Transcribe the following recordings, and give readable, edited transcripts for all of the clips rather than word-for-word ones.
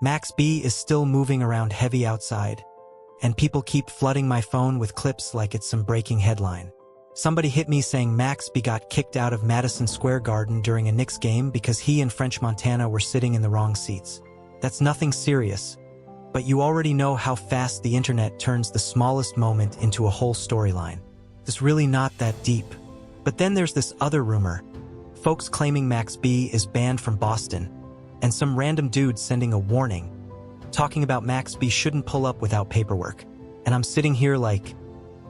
Max B is still moving around heavy outside, and people keep flooding my phone with clips like it's some breaking headline. Somebody hit me saying Max B got kicked out of Madison Square Garden during a Knicks game because he and French Montana were sitting in the wrong seats. That's nothing serious, but you already know how fast the internet turns the smallest moment into a whole storyline. It's really not that deep. But then there's this other rumor. Folks claiming Max B is banned from Boston, and some random dude sending a warning, talking about Max B shouldn't pull up without paperwork. And I'm sitting here like,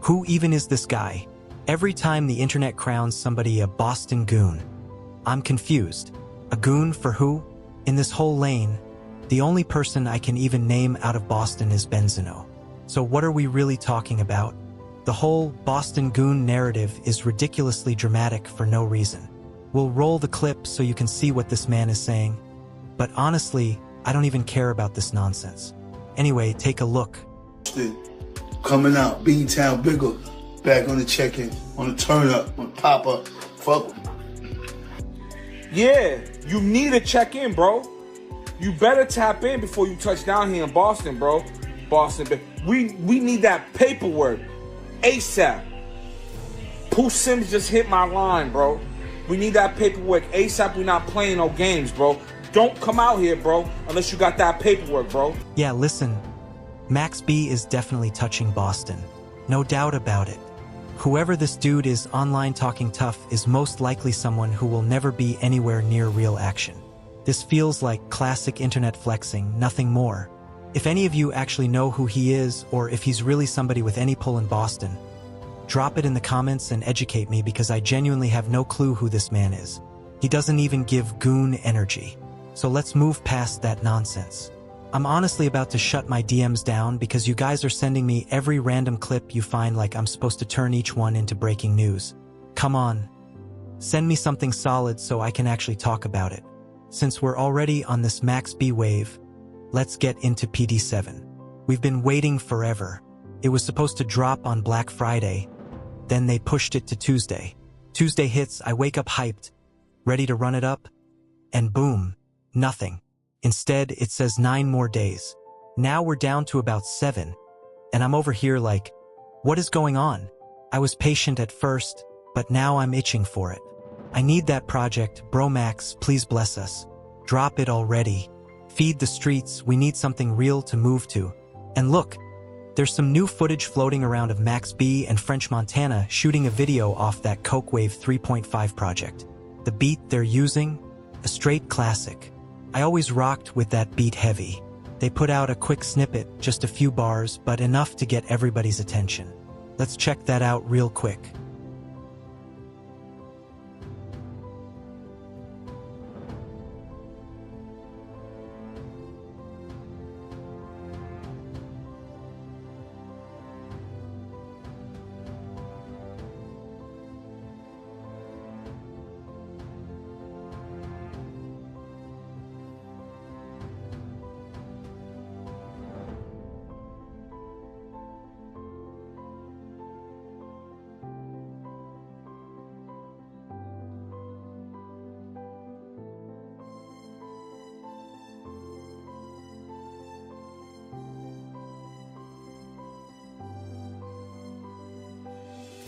who even is this guy? Every time the internet crowns somebody a Boston goon, I'm confused. A goon for who? In this whole lane, the only person I can even name out of Boston is Benzino. So what are we really talking about? The whole Boston goon narrative is ridiculously dramatic for no reason. We'll roll the clip so you can see what this man is saying. But honestly, I don't even care about this nonsense. Anyway, take a look. Coming out, B-Town bigger, back on the check-in, on the turn-up, on the pop-up, fuck. Yeah, you need to check in, bro. You better tap in before you touch down here in Boston, bro. Boston, we need that paperwork ASAP. Pooh Sims just hit my line, bro. We need that paperwork ASAP. We're not playing no games, bro. Don't come out here, bro, unless you got that paperwork, bro. Yeah, listen. Max B is definitely touching Boston. No doubt about it. Whoever this dude is online talking tough is most likely someone who will never be anywhere near real action. This feels like classic internet flexing, nothing more. If any of you actually know who he is, or if he's really somebody with any pull in Boston, drop it in the comments and educate me, because I genuinely have no clue who this man is. He doesn't even give goon energy. So let's move past that nonsense. I'm honestly about to shut my DMs down because you guys are sending me every random clip you find like I'm supposed to turn each one into breaking news. Come on. Send me something solid so I can actually talk about it. Since we're already on this Max B wave, let's get into PD7. We've been waiting forever. It was supposed to drop on Black Friday, then they pushed it to Tuesday. Tuesday hits, I wake up hyped, ready to run it up, and boom, nothing. Instead, it says 9 more days. Now we're down to about 7, and I'm over here like, what is going on? I was patient at first, but now I'm itching for it. I need that project, bro. Max, please bless us. Drop it already. Feed the streets, we need something real to move to. And look, there's some new footage floating around of Max B and French Montana shooting a video off that Coke Wave 3.5 project. The beat they're using? A straight classic. I always rocked with that beat heavy. They put out a quick snippet, just a few bars, but enough to get everybody's attention. Let's check that out real quick.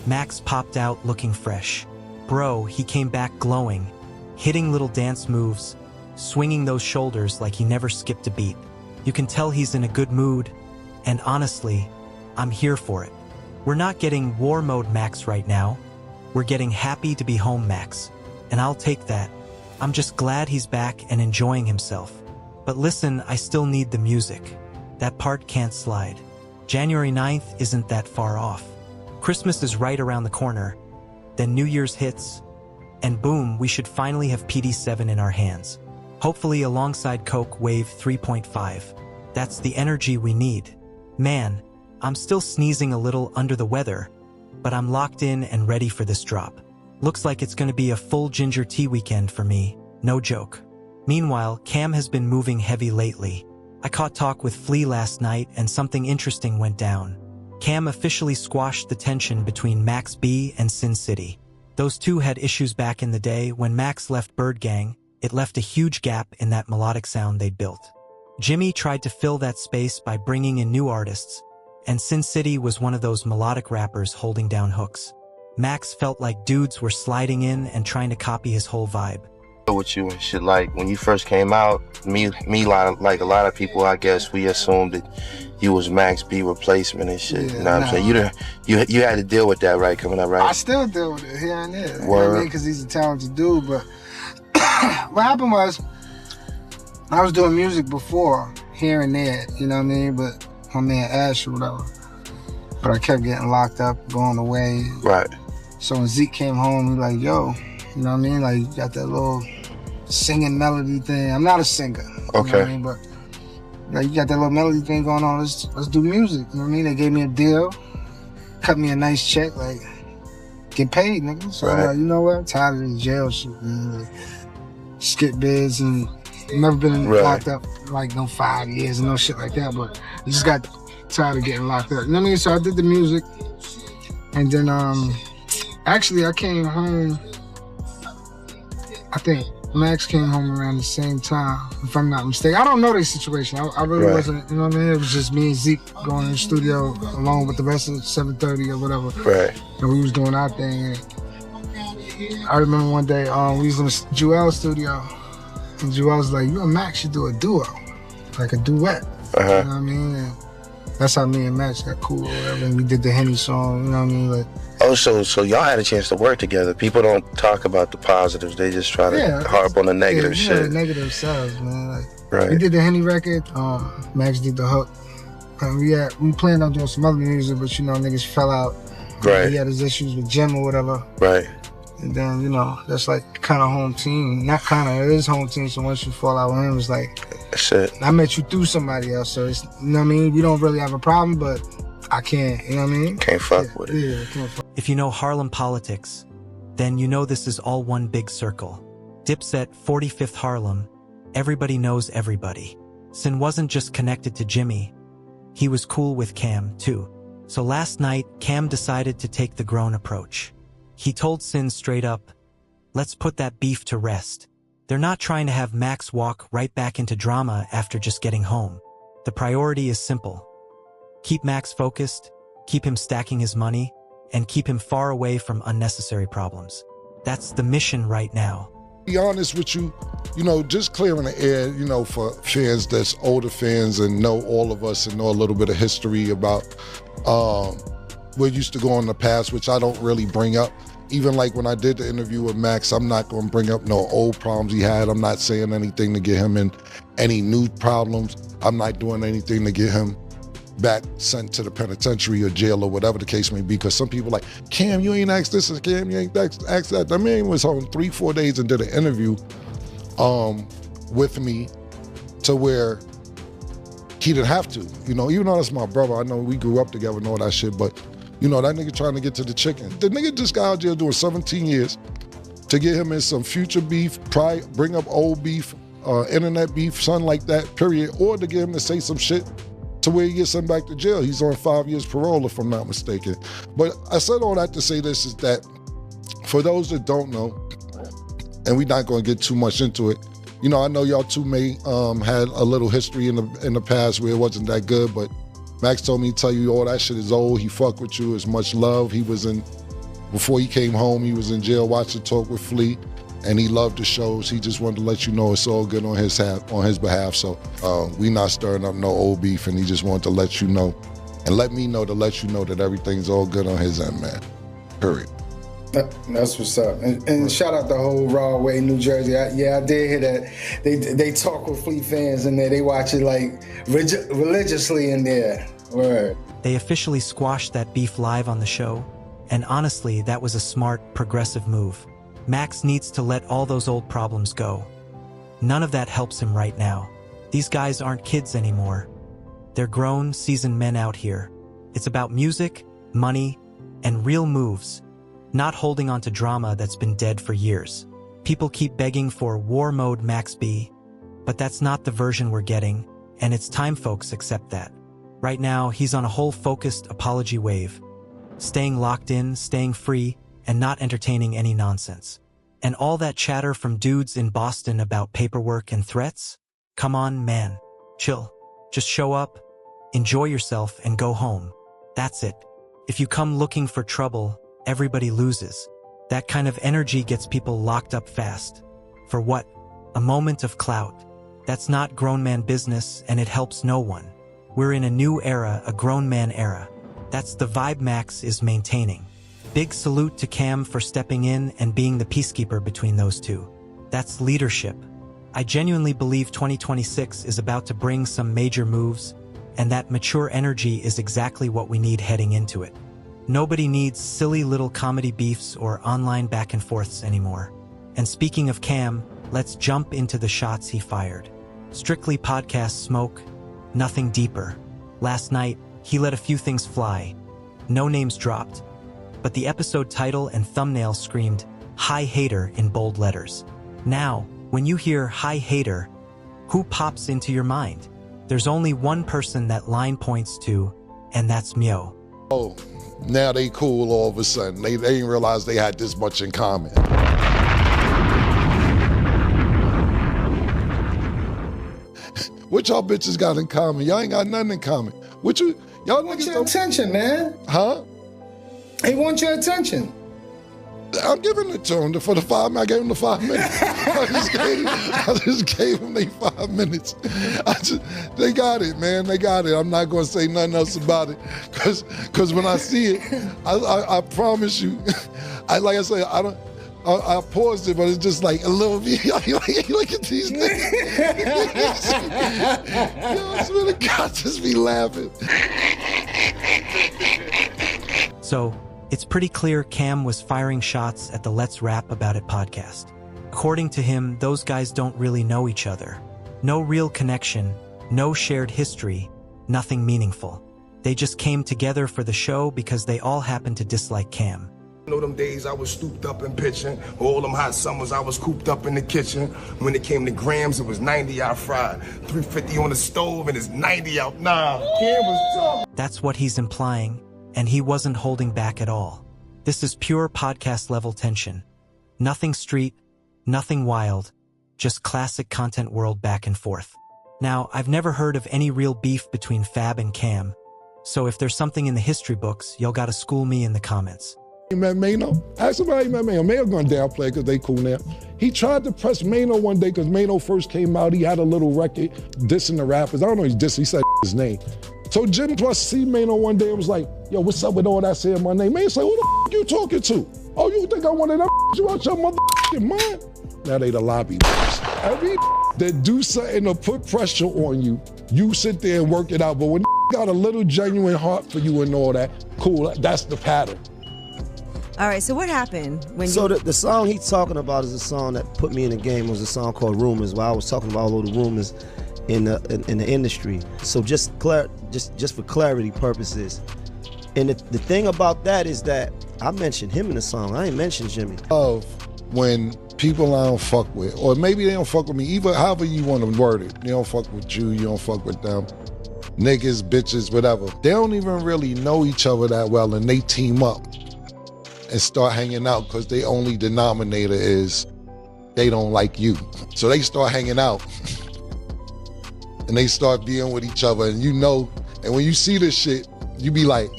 Max popped out looking fresh. Bro, he came back glowing, hitting little dance moves, swinging those shoulders like he never skipped a beat. You can tell he's in a good mood, and honestly, I'm here for it. We're not getting war mode Max right now. We're getting happy to be home Max, and I'll take that. I'm just glad he's back and enjoying himself. But listen, I still need the music. That part can't slide. January 9th isn't that far off. Christmas is right around the corner, then New Year's hits, and boom, we should finally have PD7 in our hands. Hopefully alongside Coke Wave 3.5. That's the energy we need. Man, I'm still sneezing a little under the weather, but I'm locked in and ready for this drop. Looks like it's gonna be a full ginger tea weekend for me, no joke. Meanwhile, Cam has been moving heavy lately. I caught talk with Flea last night and something interesting went down. Cam officially squashed the tension between Max B and Sin City. Those two had issues back in the day. When Max left Bird Gang, it left a huge gap in that melodic sound they'd built. Jimmy tried to fill that space by bringing in new artists, and Sin City was one of those melodic rappers holding down hooks. Max felt like dudes were sliding in and trying to copy his whole vibe. With you and shit, like when you first came out, me like a lot of people, I guess we assumed that you was Max B replacement and shit. Yeah, you know what I'm saying? You had to deal with that, right? Coming up, right? I still deal with it here and there. Word. You know what I mean? Because he's a talented dude. But what happened was, I was doing music before, here and there. You know what I mean? But my man Ash or whatever. But I kept getting locked up, going away. Right. So when Zeke came home, he like, yo, you know what I mean? Like, you got that little singing melody thing. I'm not a singer. Okay. You know what I mean? But like, you got that little melody thing going on. Let's do music. You know what I mean? They gave me a deal, cut me a nice check, like, get paid, nigga. So I'm like, you know what? I'm tired of this jail shit, man. Like, skip bids and never been locked up like no 5 years and no shit like that. But I just got tired of getting locked up. You know what I mean? So I did the music, and then actually I came home. I think Max came home around the same time, if I'm not mistaken. I don't know the situation. I really wasn't, you know what I mean? It was just me and Zeke going in the studio along with the rest of 730 or whatever. Right. And we was doing our thing. And I remember one day we was in Jewel's studio, and Jewel was like, you and Max should do a duo, like a duet. You know what I mean? And that's how me and Max got cool or whatever. And we did the Henny song, you know what I mean? Like, oh, so y'all had a chance to work together. People don't talk about the positives. They just try to harp on the negative shit. Yeah, the negative sides, man. Like, right. We did the Henny record. Max did the hook. And we planned on doing some other music, but you know, niggas fell out. Right. He had his issues with Jim or whatever. Right. And then, you know, that's like kind of home team. Not kind of, it is home team. So once you fall out with him, it's like, shit. I met you through somebody else. So it's, you know what I mean? We don't really have a problem, but I can't, you know what I mean? Can't fuck with it. Yeah, can't fuck. If you know Harlem politics, then you know this is all one big circle. Dipset, 45th Harlem. Everybody knows everybody. Sin wasn't just connected to Jimmy. He was cool with Cam, too. So last night, Cam decided to take the grown approach. He told Sin straight up, let's put that beef to rest. They're not trying to have Max walk right back into drama after just getting home. The priority is simple. Keep Max focused, keep him stacking his money, and keep him far away from unnecessary problems. That's the mission right now. Be honest with you, you know, just clearing the air, you know, for fans that's older fans and know all of us and know a little bit of history about what used to go on in the past, which I don't really bring up. Even like when I did the interview with Max, I'm not going to bring up no old problems he had. I'm not saying anything to get him in any new problems. I'm not doing anything to get him back sent to the penitentiary or jail or whatever the case may be, because some people like, Cam, you ain't asked this, and Cam, you ain't asked that. That man was home 3-4 days and did an interview with me to where he didn't have to. You know, even though that's my brother, I know we grew up together and all that shit, but you know, that nigga trying to get to the chicken. The nigga just got out there doing 17 years to get him in some future beef, bring up old beef, internet beef, something like that, period, or to get him to say some shit to where he gets sent back to jail. He's on 5 years parole, if I'm not mistaken. But I said all that to say this, is that for those that don't know, and we're not gonna get too much into it, you know, I know y'all two may had a little history in the past where it wasn't that good, but Max told me to tell you all that shit is old. He fuck with you, as much love. He was before he came home, he was in jail watching Talk with Flea, and he loved the shows. He just wanted to let you know it's all good on his behalf. So we not stirring up no old beef, and he just wanted to let you know, and let me know to let you know that everything's all good on his end, man. Period. That's what's up. And shout out the whole Raw Way, New Jersey. I did hear that. They talk with Fleet fans in there. They watch it like religiously in there. Word. They officially squashed that beef live on the show, and honestly, that was a smart, progressive move. Max needs to let all those old problems go. None of that helps him right now. These guys aren't kids anymore. They're grown, seasoned men out here. It's about music, money, and real moves, not holding on to drama that's been dead for years. People keep begging for war mode Max B, but that's not the version we're getting, and it's time folks accept that. Right now, he's on a whole focused apology wave, staying locked in, staying free, and not entertaining any nonsense. And all that chatter from dudes in Boston about paperwork and threats? Come on, man. Chill. Just show up, enjoy yourself, and go home. That's it. If you come looking for trouble, everybody loses. That kind of energy gets people locked up fast. For what? A moment of clout. That's not grown man business, and it helps no one. We're in a new era, a grown man era. That's the vibe Max is maintaining. Big salute to Cam for stepping in and being the peacekeeper between those two. That's leadership. I genuinely believe 2026 is about to bring some major moves, and that mature energy is exactly what we need heading into it. Nobody needs silly little comedy beefs or online back and forths anymore. And speaking of Cam, let's jump into the shots he fired. Strictly podcast smoke, nothing deeper. Last night, he let a few things fly. No names dropped, but the episode title and thumbnail screamed, "Hi Hater" in bold letters. Now, when you hear "Hi Hater," who pops into your mind? There's only one person that line points to, and that's Myo. Oh, now they cool all of a sudden. They didn't realize they had this much in common. What y'all bitches got in common? Y'all ain't got nothing in common. Y'all Want niggas your don't... attention, man. Huh? He wants your attention. I'm giving it to him for the 5 minutes. I gave him the 5 minutes. I just gave him the 5 minutes. They got it, man. They got it. I'm not going to say nothing else about it. Because when I see it, I promise you, like I say, I paused it, but it's just like a little bit. Look at these niggas. Yo, I swear to God, just be laughing. So, it's pretty clear Cam was firing shots at the Let's Rap About It podcast. According to him, those guys don't really know each other. No real connection, no shared history, nothing meaningful. They just came together for the show because they all happen to dislike Cam. You know them days I was stooped up and pitching. All them hot summers I was cooped up in the kitchen. When it came to grams, it was 90 out fried. 350 on the stove and it's 90 out. Nah, Cam was tough. That's what he's implying, and he wasn't holding back at all. This is pure podcast level tension. Nothing street, nothing wild, just classic content world back and forth. Now, I've never heard of any real beef between Fab and Cam, so if there's something in the history books, y'all gotta school me in the comments. You met Maino? Ask him how he met Maino. Maino gonna downplay because they cool now. He tried to press Maino one day because Maino first came out. He had a little record dissing the rappers. I don't know he's dissing, he said his name. So Jim plus see Maino one day and was like, yo, what's up with all that saying my name? Maino said, who the you talking to? Oh, you think I wanted that you out your motherfucking mind? Now they the lobby boys. Every that do something to put pressure on you, you sit there and work it out. But when got a little genuine heart for you and all that, cool, that's the pattern. All right, so what happened when So the song he's talking about is a song that put me in the game. It was a song called Rumors, where I was talking about all of the rumors in the industry. So just for clarity purposes. And the thing about that is that I mentioned him in the song. I ain't mentioned Jimmy. Of when people I don't fuck with, or maybe they don't fuck with me, either however you want to word it. They don't fuck with you don't fuck with them. Niggas, bitches, whatever. They don't even really know each other that well, and they team up and start hanging out because the only denominator is they don't like you. So they start hanging out and they start being with each other, and you know, and when you see this shit, you be like,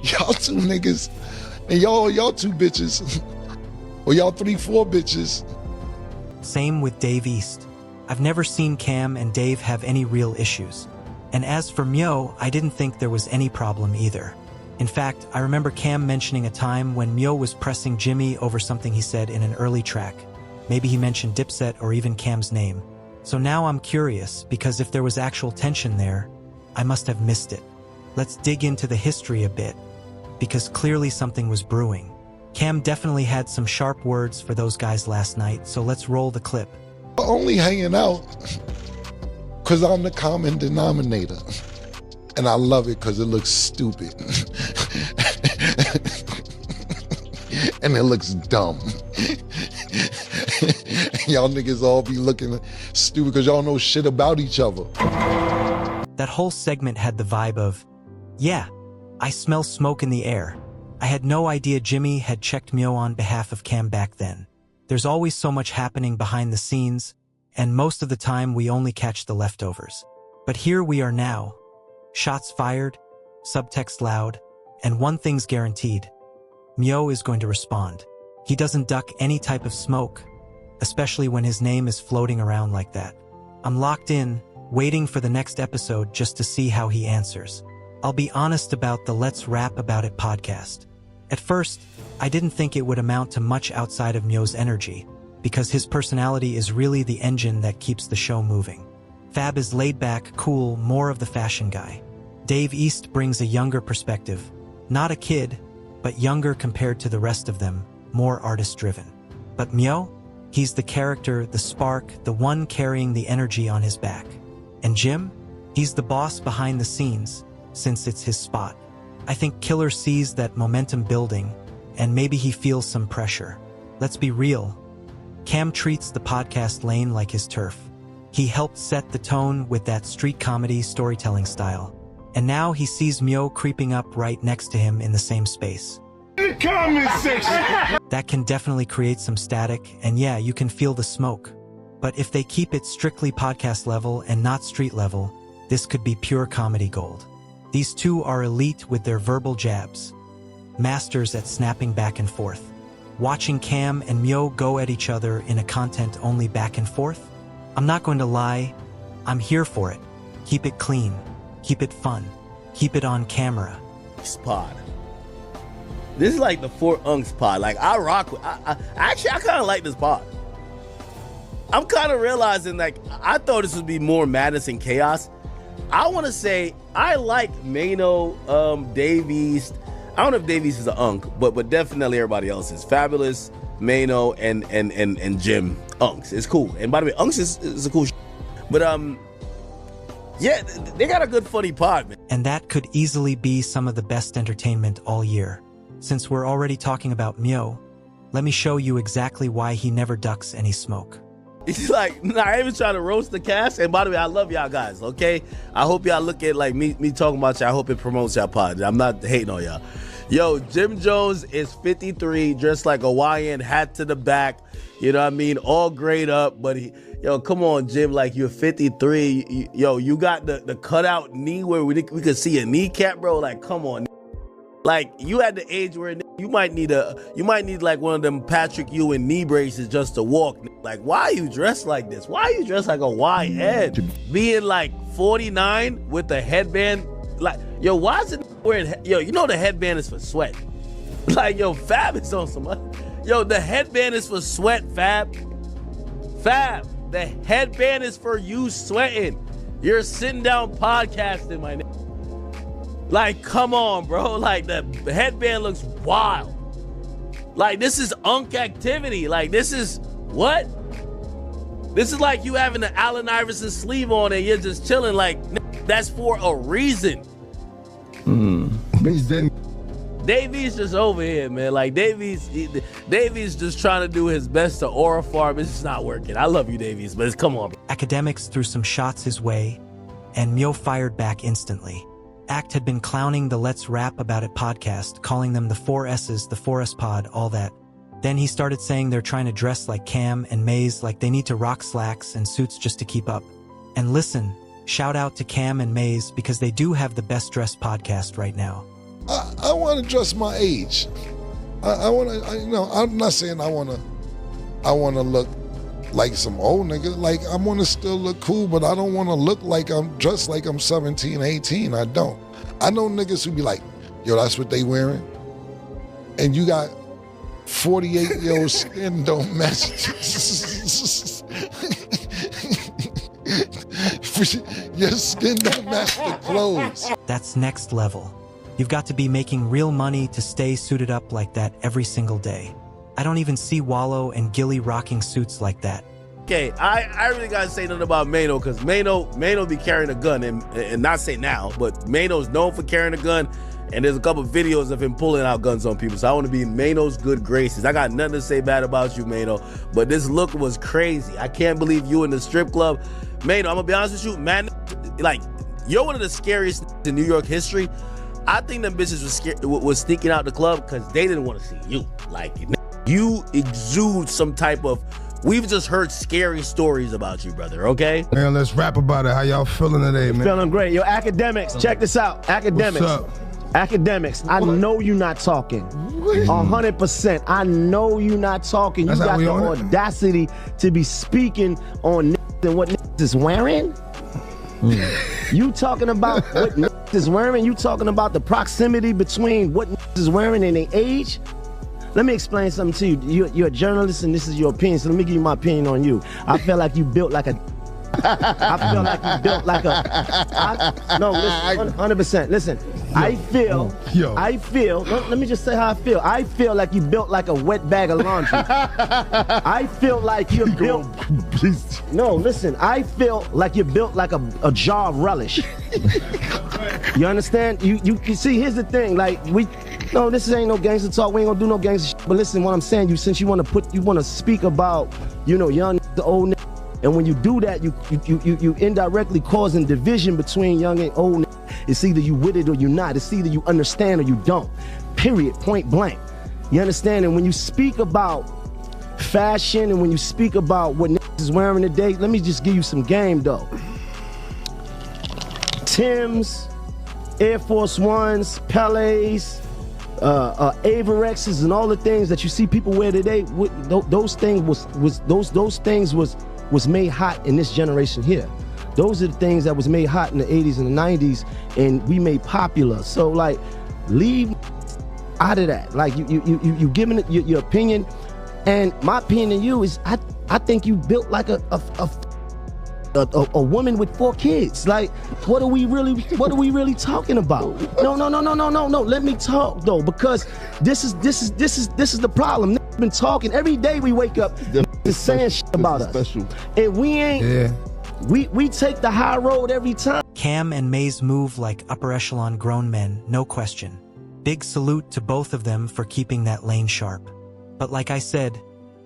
y'all two niggas, and y'all two bitches, or y'all 3-4 bitches. Same with Dave East. I've never seen Cam and Dave have any real issues. And as for Myo, I didn't think there was any problem either. In fact, I remember Cam mentioning a time when Myo was pressing Jimmy over something he said in an early track. Maybe he mentioned Dipset or even Cam's name. So now I'm curious, because if there was actual tension there, I must have missed it. Let's dig into the history a bit, because clearly something was brewing. Cam definitely had some sharp words for those guys last night, so let's roll the clip. Only hanging out because I'm the common denominator. And I love it because it looks stupid. And it looks dumb. Y'all niggas all be looking stupid because y'all know shit about each other. That whole segment had the vibe of, yeah, I smell smoke in the air. I had no idea Jimmy had checked Myo on behalf of Cam back then. There's always so much happening behind the scenes, and most of the time we only catch the leftovers. But here we are now. Shots fired, subtext loud, and one thing's guaranteed. Mio is going to respond. He doesn't duck any type of smoke, especially when his name is floating around like that. I'm locked in, waiting for the next episode just to see how he answers. I'll be honest about the Let's Rap About It podcast. At first, I didn't think it would amount to much outside of Mio's energy, because his personality is really the engine that keeps the show moving. Fab is laid back, cool, more of the fashion guy. Dave East brings a younger perspective. Not a kid, but younger compared to the rest of them, more artist-driven. But Mio? He's the character, the spark, the one carrying the energy on his back. And Jim? He's the boss behind the scenes, since it's his spot. I think Killer sees that momentum building, and maybe he feels some pressure. Let's be real. Cam treats the podcast lane like his turf. He helped set the tone with that street comedy storytelling style. And now he sees Mio creeping up right next to him in the same space. Comment section. That can definitely create some static, and yeah, you can feel the smoke. But if they keep it strictly podcast level and not street level, this could be pure comedy gold. These two are elite with their verbal jabs, masters at snapping back and forth. Watching Cam and Mio go at each other in a content-only back and forth? I'm not going to lie, I'm here for it. Keep it clean, keep it fun, keep it on camera. Pod. This is like the Fort Unks pod. Like, I rock with, I kind of like this pod. I'm kind of realizing, like, I thought this would be more madness and chaos. I want to say I like Maino, Dave East. I don't know if Dave East is an Unk, but definitely everybody else is. Fabulous, Maino, and Jim. Unks. It's cool. And by the way, Unks is a cool But, yeah, they got a good funny pod, man. And that could easily be some of the best entertainment all year. Since we're already talking about Mio, let me show you exactly why he never ducks any smoke. He's like, nah, I ain't even trying to roast the cast. And by the way, I love y'all guys, okay? I hope y'all look at, like, me talking about y'all. I hope it promotes y'all pod. I'm not hating on y'all. Yo, Jim Jones is 53, dressed like a YN, hat to the back. You know what I mean? All grayed up, but yo, come on, Jim, like, you're 53. You got the cutout knee where we could see a kneecap, bro. Like, come on. Like, you at the age where you might need like one of them Patrick Ewing knee braces just to walk. Like, why are you dressed like this? Why are you dressed like a YN? Being like 49 with a headband, like, yo, why is it wearing? Yo, you know the headband is for sweat. Like, yo, Fab is on some. Yo, the headband is for sweat, Fab. Fab, the headband is for you sweating. You're sitting down podcasting, my nigga. Like, come on, bro. Like, the headband looks wild. Like, this is Unk activity. Like, this is what? This is like you having the Allen Iverson sleeve on and you're just chilling. Like, that's for a reason. Davies just over here, man. Like, Davies just trying to do his best to aura farm. It's just not working. I love you, Davies, but come on. Academics threw some shots his way, and Mio fired back instantly. Act had been clowning the Let's Rap About It podcast, calling them the 4 S's, the 4S pod, all that. Then he started saying they're trying to dress like Cam and Maze, like they need to rock slacks and suits just to keep up. And listen, shout out to Cam and Maze because they do have the best dressed podcast right now. I want to dress my age. I'm not saying I want to look like some old nigga. Like, I want to still look cool, but I don't want to look like I'm dressed like I'm 17, 18. I don't. I know niggas who be like, yo, that's what they wearing? And you got 48-year-old skin don't match. Your skin don't match the clothes. That's next level. You've got to be making real money to stay suited up like that every single day. I don't even see Wallow and Gilly rocking suits like that. Okay, I really gotta say nothing about Maino, because Maino be carrying a gun, and not say now, but Maino's known for carrying a gun, and there's a couple videos of him pulling out guns on people. So I want to be in Maino's good graces. I got nothing to say bad about you, Maino, but this look was crazy. I can't believe you in the strip club. Maino, I'm gonna be honest with you, man, like, you're one of the scariest in New York history. I think them bitches was sneaking out the club because they didn't want to see you. Like, you exude some type of We've just heard scary stories about you, brother, okay? Man, let's rap about it. How y'all feeling today, man? Feeling great. Yo, academics, check this out. Academics. What's up? Academics, I know you're not talking. 100%. I know you're not talking. You got the audacity to be speaking on and what is wearing? You talking about what is wearing? You talking about the proximity between what is wearing and their age? Let me explain something to you. You're a journalist and this is your opinion, so let me give you my opinion on you. I feel like you built like a I feel like you built like no, listen, 100%. Listen, I feel, let me just say how I feel. I feel like you built like a wet bag of laundry. I feel like you're built, no, listen, I feel like you're built like a jar of relish. You understand? You see, here's the thing, like no, this ain't no gangster talk. We ain't gonna do no gangster shit. But listen, what I'm saying, since you want to speak about, young, the old, and when you do that, you indirectly causing division between young and old. It's either you with it or you're not. It's either you understand or you don't. Period. Point blank. You understand? And when you speak about fashion and when you speak about what is wearing today, let me just give you some game though. Timbs, Air Force Ones, Pelés, Avirexes, and all the things that you see people wear today. Those things was made hot in this generation here. Those are the things that was made hot in the 80s and the 90s, and we made popular. So like, leave out of that. Like you giving it your opinion, and my opinion to you is I think you built like a woman with 4 kids. Like, what are we really talking about? No. Let me talk though, because this is the problem. Been talking every day. We wake up saying shit about us, and we ain't. Yeah. We take the high road every time. Cam and Maze move like upper echelon grown men, no question. Big salute to both of them for keeping that lane sharp. But like I said,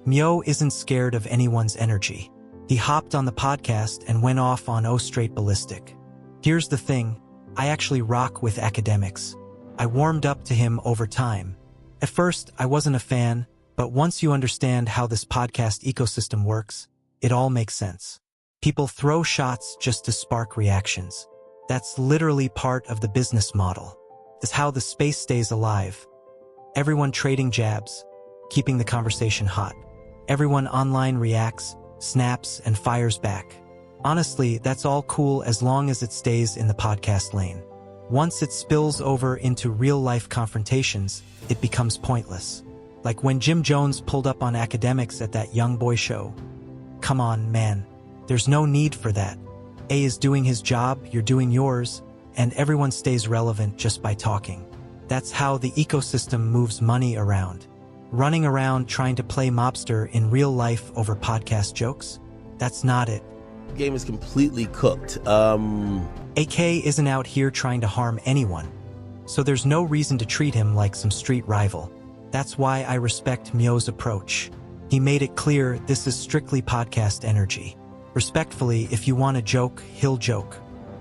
Mio isn't scared of anyone's energy. He hopped on the podcast and went off on straight ballistic. Here's the thing, I actually rock with academics. I warmed up to him over time. At first, I wasn't a fan, but once you understand how this podcast ecosystem works, it all makes sense. People throw shots just to spark reactions. That's literally part of the business model. It's how the space stays alive. Everyone trading jabs, keeping the conversation hot. Everyone online reacts, snaps, and fires back. Honestly, that's all cool as long as it stays in the podcast lane. Once it spills over into real-life confrontations, it becomes pointless. Like when Jim Jones pulled up on academics at that Young Boy show. Come on, man. There's no need for that. A is doing his job, you're doing yours, and everyone stays relevant just by talking. That's how the ecosystem moves money around. Running around trying to play mobster in real life over podcast jokes? That's not it. The game is completely cooked. AK isn't out here trying to harm anyone, so there's no reason to treat him like some street rival. That's why I respect Mio's approach. He made it clear this is strictly podcast energy. Respectfully, if you want to joke, he'll joke.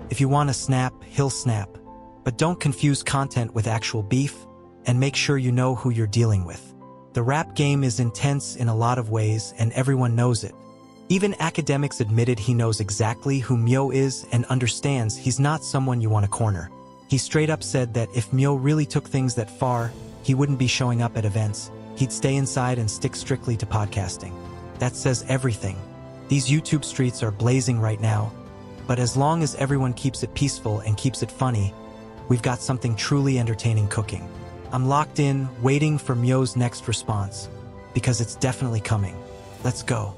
If you want to snap, he'll snap. But don't confuse content with actual beef, and make sure you know who you're dealing with. The rap game is intense in a lot of ways, and everyone knows it. Even academics admitted he knows exactly who Mio is and understands he's not someone you want to corner. He straight up said that if Mio really took things that far, he wouldn't be showing up at events. He'd stay inside and stick strictly to podcasting. That says everything. These YouTube streets are blazing right now, but as long as everyone keeps it peaceful and keeps it funny, we've got something truly entertaining cooking. I'm locked in, waiting for Mio's next response, because it's definitely coming. Let's go.